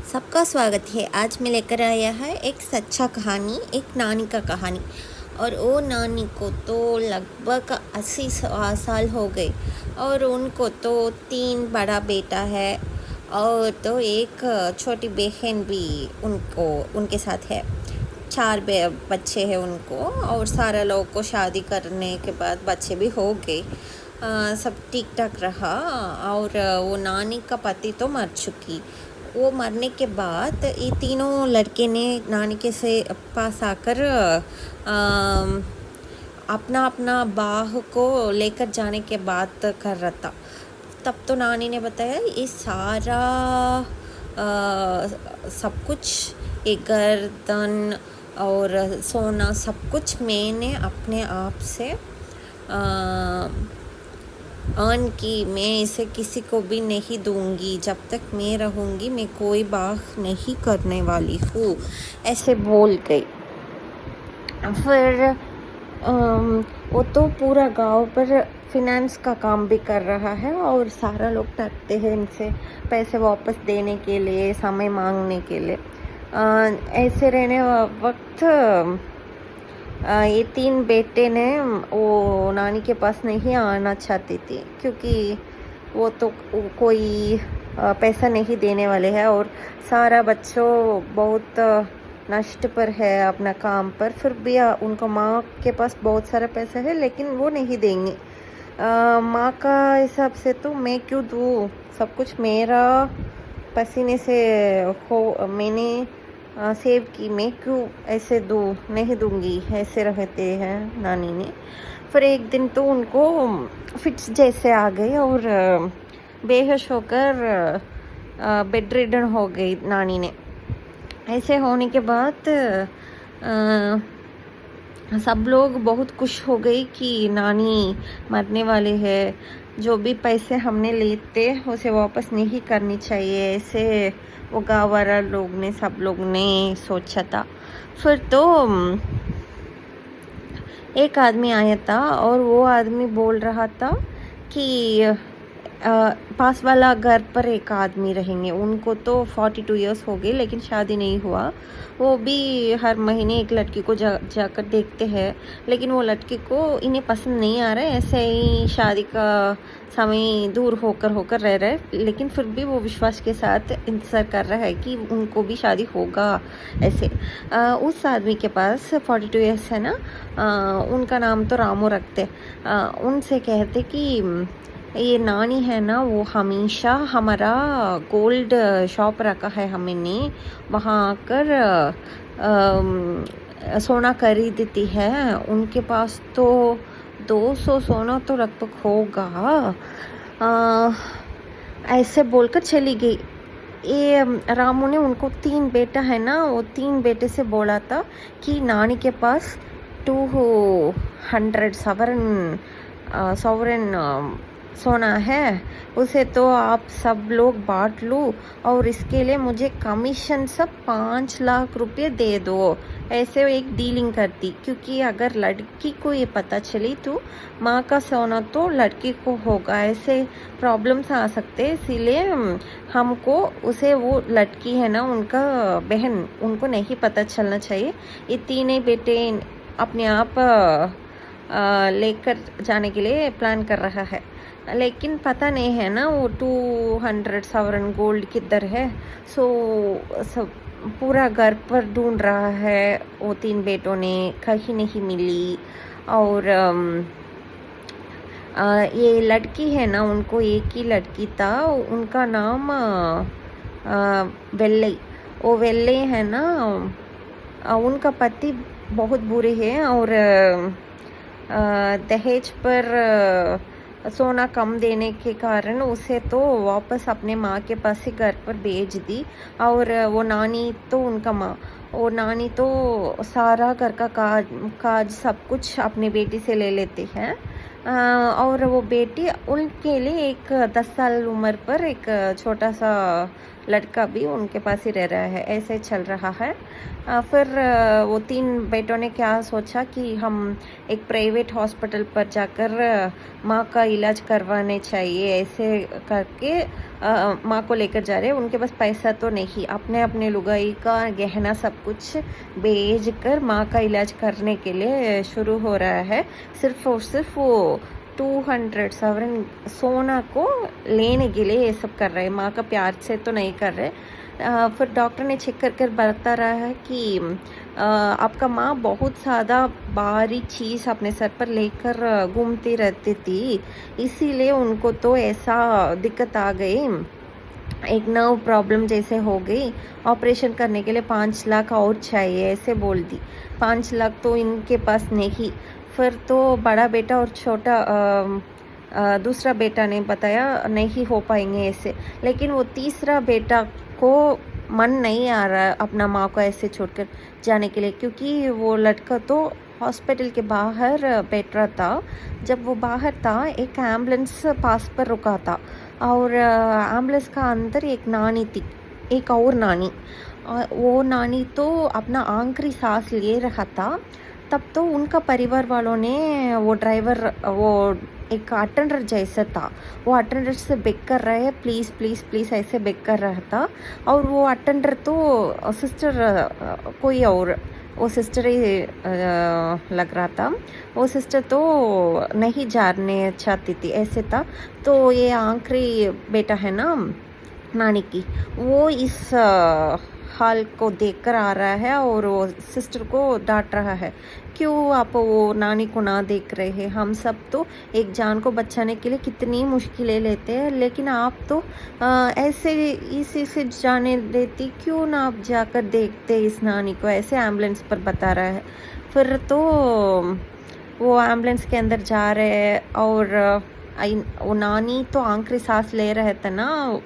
सबका स्वागत है। आज मैं लेकर आया है एक सच्चा कहानी, एक नानी का कहानी। और वो नानी को तो लगभग 80 साल हो गए और उनको तो 3 बड़ा बेटा है और तो एक छोटी बहन भी उनके साथ है। 4 बच्चे हैं उनको और सारे लोग को शादी करने के बाद बच्चे भी हो गए। सब ठीक ठाक रहा। और वो नानी का पति तो मर चुकी। वो मरने के बाद ये तीनों लड़के ने नानी के से पास आकर अपना अपना बाह को लेकर जाने के बात कर रहा था। तब तो नानी ने बताया ये सारा सब कुछ, ये गर्दन और सोना सब कुछ मैंने अपने आप से अर्न की, मैं इसे किसी को भी नहीं दूंगी। जब तक मैं रहूंगी मैं कोई बात नहीं करने वाली हूँ, ऐसे बोल गई। फिर वो तो पूरा गांव पर फिनेंस का काम भी कर रहा है और सारा लोग डरते हैं इनसे पैसे वापस देने के लिए, समय मांगने के लिए। ऐसे रहने वक्त ये 3 बेटे ने वो नानी के पास नहीं आना चाहती थी क्योंकि वो तो कोई पैसा नहीं देने वाले हैं और सारा बच्चों बहुत नष्ट पर है अपना काम पर। फिर भी उनको माँ के पास बहुत सारा पैसा है लेकिन वो नहीं देंगे। माँ का हिसाब से तो मैं क्यों दूँ, सब कुछ मेरा पसीने से हो, मैंने सेव की, मैं क्यों ऐसे नहीं दूंगी, ऐसे रहते हैं नानी ने। फिर एक दिन तो उनको फिट्स जैसे आ गए और बेहोश होकर बेड रिडन हो गई नानी ने। ऐसे होने के बाद सब लोग बहुत खुश हो गई कि नानी मरने वाले है, जो भी पैसे हमने लेते उसे वापस नहीं करनी चाहिए, ऐसे वो गाँव वाला लोग ने, सब लोग ने सोचा था। फिर तो एक आदमी आया था और वो आदमी बोल रहा था कि पास वाला घर पर एक आदमी रहेंगे, उनको तो 42 इयर्स हो गए लेकिन शादी नहीं हुआ। वो भी हर महीने एक लड़की को जाकर देखते हैं लेकिन वो लड़की को इन्हें पसंद नहीं आ रहा है, ऐसे ही शादी का समय दूर होकर रह रहा है। लेकिन फिर भी वो विश्वास के साथ इंतज़ार कर रहा है कि उनको भी शादी होगा। ऐसे उस आदमी के पास 42 इयर्स है ना, उनका नाम तो रामू रखते। उनसे कहते कि ये नानी है ना, वो हमेशा हमारा गोल्ड शॉप रखा है हमने, वहाँ आकर सोना खरीदती है। उनके पास तो 200 सोना तो लगभग होगा। ऐसे बोलकर चली गई। ये रामू ने उनको 3 बेटा है ना, वो 3 बेटे से बोला था कि नानी के पास 200 सवरन सोना है, उसे तो आप सब लोग बांट लो और इसके लिए मुझे कमीशन सब 5 लाख रुपए दे दो। ऐसे एक डीलिंग करती, क्योंकि अगर लड़की को ये पता चली तो माँ का सोना तो लड़की को होगा, ऐसे प्रॉब्लम्स आ सकते। इसीलिए हमको उसे, वो लड़की है ना उनका बहन, उनको नहीं पता चलना चाहिए। ये 3 बेटे अपने आप लेकर जाने के लिए प्लान कर रहा है, लेकिन पता नहीं है ना वो 200 सवरन गोल्ड किधर है। सो सब पूरा घर पर ढूंढ रहा है। वो 3 बेटों ने कहीं नहीं मिली। और ये लड़की है ना, उनको एक ही लड़की था, उनका नाम वेल्लई। वो वेल्लई है ना, उनका पति बहुत बुरे हैं और दहेज पर सोना कम देने के कारण उसे तो वापस अपने माँ के पास ही घर पर भेज दी। और वो नानी तो उनका माँ, वो नानी तो सारा घर का काज सब कुछ अपनी बेटी से ले लेती है। और वो बेटी उनके लिए एक 10 साल उम्र पर एक छोटा सा लड़का भी उनके पास ही रह रहा है, ऐसे चल रहा है। फिर वो 3 बेटों ने क्या सोचा कि हम एक प्राइवेट हॉस्पिटल पर जाकर माँ का इलाज करवाने चाहिए, ऐसे करके माँ को लेकर जा रहे हैं। उनके पास पैसा तो नहीं, अपने अपने लुगाई का गहना सब कुछ बेच कर माँ का इलाज करने के लिए शुरू हो रहा है। सिर्फ और सिर्फ वो 200 सवरन सोना को लेने के लिए ये सब कर रहे हैं, माँ का प्यार से तो नहीं कर रहे। फिर डॉक्टर ने चेक कर कर बता रहा है कि आपका माँ बहुत ज़्यादा भारी चीज़ अपने सर पर लेकर घूमती रहती थी, इसीलिए उनको तो ऐसा दिक्कत आ गई, एक नर्व प्रॉब्लम जैसे हो गई। ऑपरेशन करने के लिए 5 लाख और चाहिए, ऐसे बोल दी। 5 लाख तो इनके पास नहीं। फिर तो बड़ा बेटा और छोटा दूसरा बेटा ने बताया नहीं हो पाएंगे ऐसे, लेकिन वो तीसरा बेटा को मन नहीं आ रहा अपना माँ को ऐसे छोड़कर जाने के लिए, क्योंकि वो लड़का तो हॉस्पिटल के बाहर बैठ रहा था। जब वो बाहर था, एक एम्बुलेंस पास पर रुका था और एम्बुलेंस का अंदर एक नानी थी, एक और नानी। वो नानी तो अपना आखिरी सांस ले रहा था। तब तो उनका परिवार वालों ने वो ड्राइवर, वो एक अटेंडर जैसा था, वो अटेंडर से बेग कर रहे हैं, प्लीज़ प्लीज़ प्लीज़ ऐसे बेग कर रहा था। और वो अटेंडर तो सिस्टर कोई और, वो सिस्टर ही लग रहा था। वो सिस्टर तो नहीं जानने चाहती थी, ऐसे था। तो ये आखिरी बेटा है ना नानी की, वो इस हाल को देखकर आ रहा है और वो सिस्टर को डांट रहा है, क्यों आप वो नानी को ना देख रहे हैं? हम सब तो एक जान को बचाने के लिए कितनी मुश्किलें लेते हैं, लेकिन आप तो ऐसे इसी से जाने देती, क्यों ना आप जाकर देखते इस नानी को, ऐसे एम्बुलेंस पर बता रहा है। फिर तो वो एम्बुलेंस के अंदर जा रहे हैं और वो नानी तो आखिरी सांस ले रहे थे ना,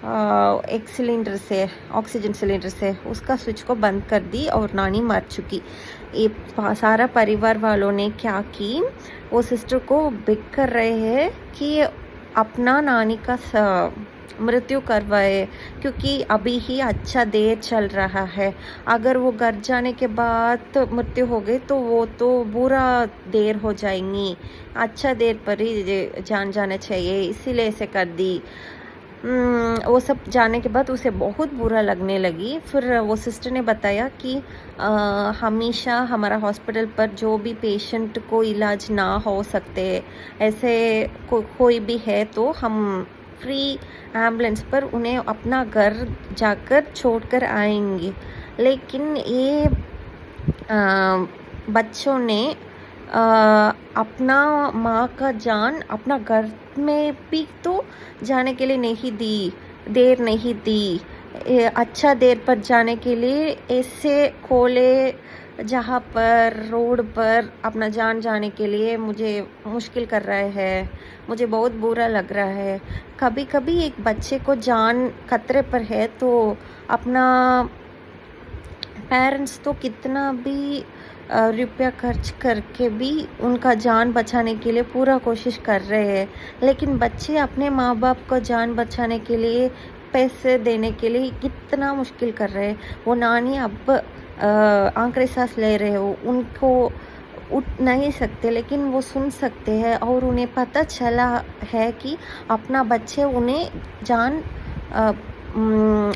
एक सिलेंडर से, ऑक्सीजन सिलेंडर से, उसका स्विच को बंद कर दी और नानी मर चुकी। ये सारा परिवार वालों ने क्या की, वो सिस्टर को बेग कर रहे हैं कि अपना नानी का मृत्यु करवाए, क्योंकि अभी ही अच्छा देर चल रहा है। अगर वो घर जाने के बाद तो मृत्यु हो गई तो वो तो बुरा देर हो जाएंगी, अच्छा देर पर ही जान जाना चाहिए, इसीलिए ऐसे कर दी। वो सब जाने के बाद उसे बहुत बुरा लगने लगी। फिर वो सिस्टर ने बताया कि हमेशा हमारा हॉस्पिटल पर जो भी पेशेंट को इलाज ना हो सकते, ऐसे कोई भी है, तो हम फ्री एम्बुलेंस पर उन्हें अपना घर जाकर छोड़कर आएंगे। लेकिन ये बच्चों ने अपना माँ का जान अपना घर में भी तो जाने के लिए नहीं दी, देर नहीं दी। अच्छा देर पर जाने के लिए ऐसे खोले जहाँ पर रोड पर अपना जान जाने के लिए मुझे मुश्किल कर रहे हैं, मुझे बहुत बुरा लग रहा है। कभी कभी एक बच्चे को जान खतरे पर है तो अपना पेरेंट्स तो कितना भी रुपया खर्च करके भी उनका जान बचाने के लिए पूरा कोशिश कर रहे हैं, लेकिन बच्चे अपने माँ बाप को जान बचाने के लिए पैसे देने के लिए कितना मुश्किल कर रहे हैं। वो नानी अब आखिरी सांस ले रहे हो, उनको उठ नहीं सकते, लेकिन वो सुन सकते हैं और उन्हें पता चला है कि अपना बच्चे उन्हें जान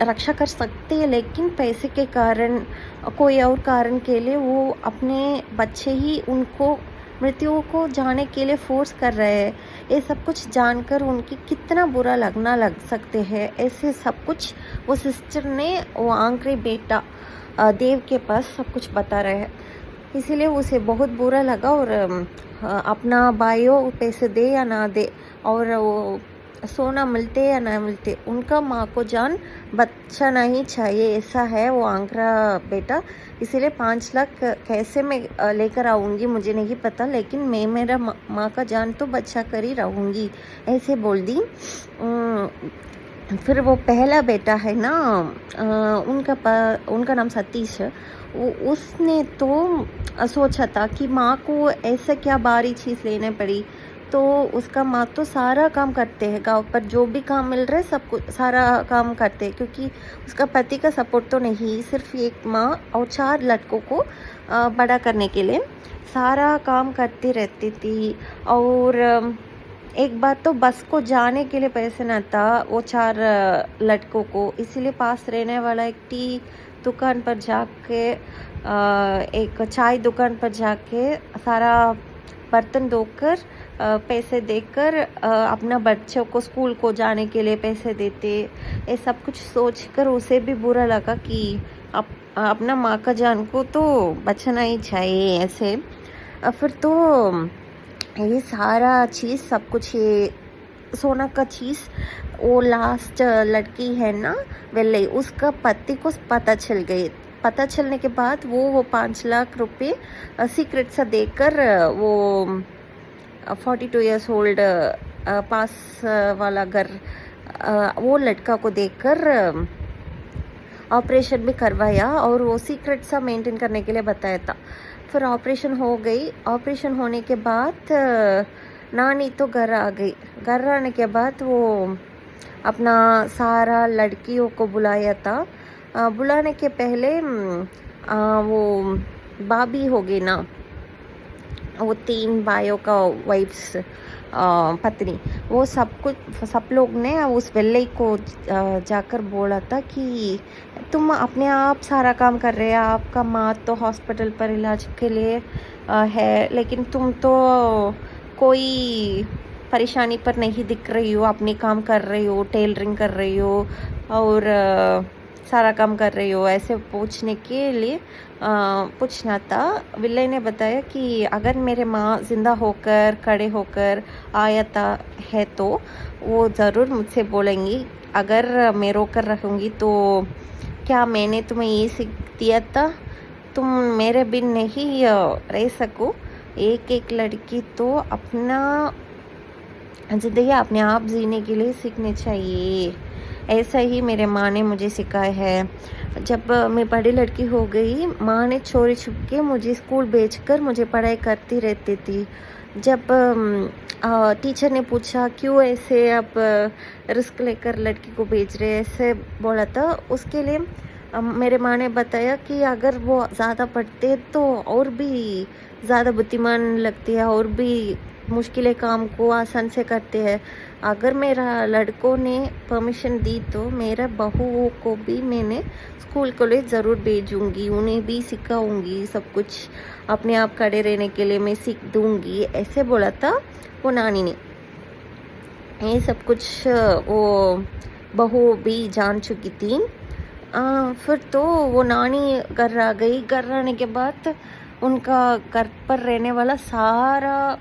रक्षा कर सकते हैं, लेकिन पैसे के कारण, कोई और कारण के लिए वो अपने बच्चे ही उनको मृत्यु को जाने के लिए फोर्स कर रहे हैं। ये सब कुछ जानकर उनकी कितना बुरा लगना लग सकते हैं। ऐसे सब कुछ वो सिस्टर ने वो आखिरी बेटा देव के पास सब कुछ बता रहे हैं, इसीलिए उसे बहुत बुरा लगा। और अपना भाइयों पैसे दे या ना दे और वो सोना मिलते या ना मिलते, उनका माँ को जान बचाना ही चाहिए, ऐसा है वो आंकड़ा बेटा। इसीलिए 5 लाख कैसे मैं लेकर आऊँगी मुझे नहीं पता, लेकिन मैं मेरा माँ का जान तो बचा कर ही रहूँगी, ऐसे बोल दी। फिर वो पहला बेटा है ना, उनका नाम सतीश है। उसने तो सोचा था कि माँ को ऐसा क्या भारी चीज़ लेने पड़ी, तो उसका माँ तो सारा काम करते हैं, गाँव पर जो भी काम मिल रहा है सब कुछ सारा काम करते हैं, क्योंकि उसका पति का सपोर्ट तो नहीं, सिर्फ एक माँ और 4 लड़कों को बड़ा करने के लिए सारा काम करती रहती थी। और एक बार तो बस को जाने के लिए पैसे ना था वो 4 लड़कों को, इसीलिए पास रहने वाला एक टी दुकान पर जाके एक चाय दुकान पर जाके सारा बर्तन धोकर पैसे देकर अपना बच्चों को स्कूल को जाने के लिए पैसे देते। ये सब कुछ सोचकर उसे भी बुरा लगा कि अपना माँ का जान को तो बचाना ही चाहिए ऐसे। फिर तो ये सारा चीज़ सब कुछ, ये सोना का चीज़ वो लास्ट लड़की है ना वेल्ले, उसका पति को पता चल गई। पता चलने के बाद वो 5 लाख रुपए सीक्रेट सा देकर वो 42 इयर्स ओल्ड पास वाला घर वो लड़का को देकर ऑपरेशन भी करवाया और वो सीक्रेट सा मेंटेन करने के लिए बताया था। फिर ऑपरेशन हो गई। ऑपरेशन होने के बाद नानी तो घर आ गई। घर आने के बाद वो अपना सारा लड़कियों को बुलाया था। बुलाने के पहले वो भाभी हो गई ना, वो 3 भाइयों का वाइफ्स पत्नी, वो सब लोग ने उस वेल्ले को जाकर बोला था कि तुम अपने आप सारा काम कर रहे हो, आपका माँ तो हॉस्पिटल पर इलाज के लिए है, लेकिन तुम तो कोई परेशानी पर नहीं दिख रही हो, अपने काम कर रही हो, टेलरिंग कर रही हो और सारा काम कर रही हो, ऐसे पूछने के लिए पूछना था। विल्ले ने बताया कि अगर मेरे माँ जिंदा होकर खड़े होकर आया था है तो वो ज़रूर मुझसे बोलेंगी, अगर मैं रोकर रहूँगी तो क्या मैंने तुम्हें ये सीख दिया था, तुम मेरे बिन नहीं रह सको। एक लड़की तो अपना ज़िंदगी अपने आप जीने के लिए सीखनी चाहिए। ऐसा ही मेरे माँ ने मुझे सिखाया है। जब मैं बड़ी लड़की हो गई, माँ ने चोरी छुप के मुझे स्कूल भेजकर मुझे पढ़ाई करती रहती थी। जब टीचर ने पूछा क्यों ऐसे आप रिस्क लेकर लड़की को भेज रहे ऐसे बोला था, उसके लिए मेरे माँ ने बताया कि अगर वो ज़्यादा पढ़ते तो और भी ज़्यादा बुद्धिमान लगती है और भी मुश्किलें काम को आसान से करते हैं। अगर मेरा लड़कों ने परमिशन दी तो मेरा बहुओं को भी मैंने स्कूल कॉलेज ज़रूर भेजूंगी, उन्हें भी सिखाऊंगी, सब कुछ अपने आप खड़े रहने के लिए मैं सीख दूंगी, ऐसे बोला था वो नानी ने। ये सब कुछ वो बहू भी जान चुकी थी। फिर तो वो नानी घर आ गई। घर आने के बाद उनका घर पर रहने वाला सारा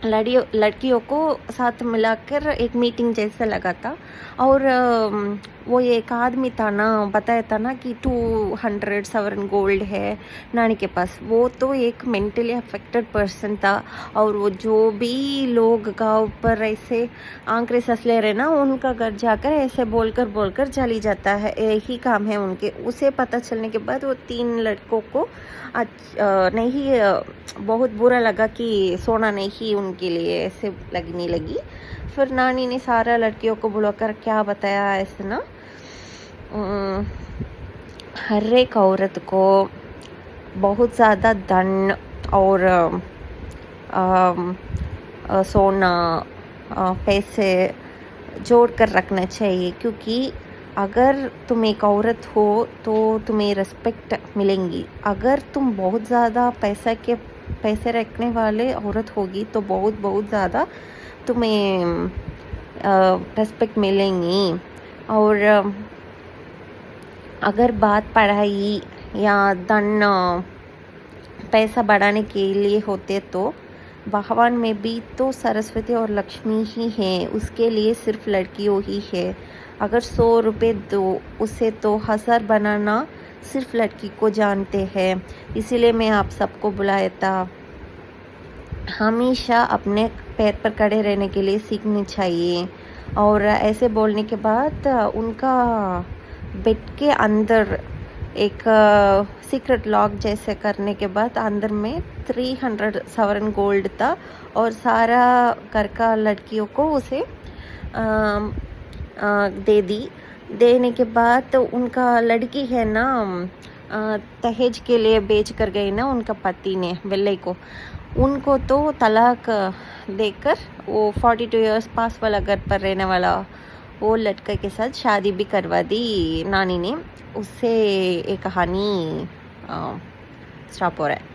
लड़कियों को साथ मिलाकर एक मीटिंग जैसा लगा था। और वो एक आदमी था ना, बताया था ना कि 200 सवरन गोल्ड है नानी के पास, वो तो एक मेंटली अफेक्टेड पर्सन था। और वो जो भी लोग गांव पर ऐसे आंकड़े सस ले रहे ना, उनका घर जाकर ऐसे बोलकर चली जाता है, यही काम है उनके। उसे पता चलने के बाद वो 3 लड़कों को नहीं बहुत बुरा लगा कि सोना नहीं उनके लिए ऐसे लगने लगी। फिर नानी ने सारा लड़कियों को बुलाकर क्या बताया ऐसे ना, हर एक औरत को बहुत ज़्यादा धन और सोना पैसे जोड़ कर रखना चाहिए, क्योंकि अगर तुम एक औरत हो तो तुम्हें रिस्पेक्ट मिलेंगी। अगर तुम बहुत ज़्यादा पैसे रखने वाले औरत होगी तो बहुत ज़्यादा तुम्हें रिस्पेक्ट मिलेंगी। और अगर बात पढ़ाई या धन पैसा बढ़ाने के लिए होते तो भगवान में भी तो सरस्वती और लक्ष्मी ही है, उसके लिए सिर्फ लड़कियों ही है। अगर 100 रुपये दो उसे तो 1000 बनाना सिर्फ लड़की को जानते हैं। इसीलिए मैं आप सबको बुलाया था। हमेशा अपने पैर पर खड़े रहने के लिए सीखनी चाहिए। और ऐसे बोलने के बाद उनका बेड के अंदर एक सीक्रेट लॉक जैसे करने के बाद अंदर में 300 सवरन गोल्ड था और सारा घर का लड़कियों को उसे दे दी। देने के बाद तो उनका लड़की है ना दहेज के लिए बेच कर गई ना उनका पति ने वेल्ले को, उनको तो तलाक देकर वो 42 इयर्स पास वाला घर पर रहने वाला वो लड़के के साथ शादी भी करवा दी नानी ने। उससे एक कहानी स्टॉप हो रहा है।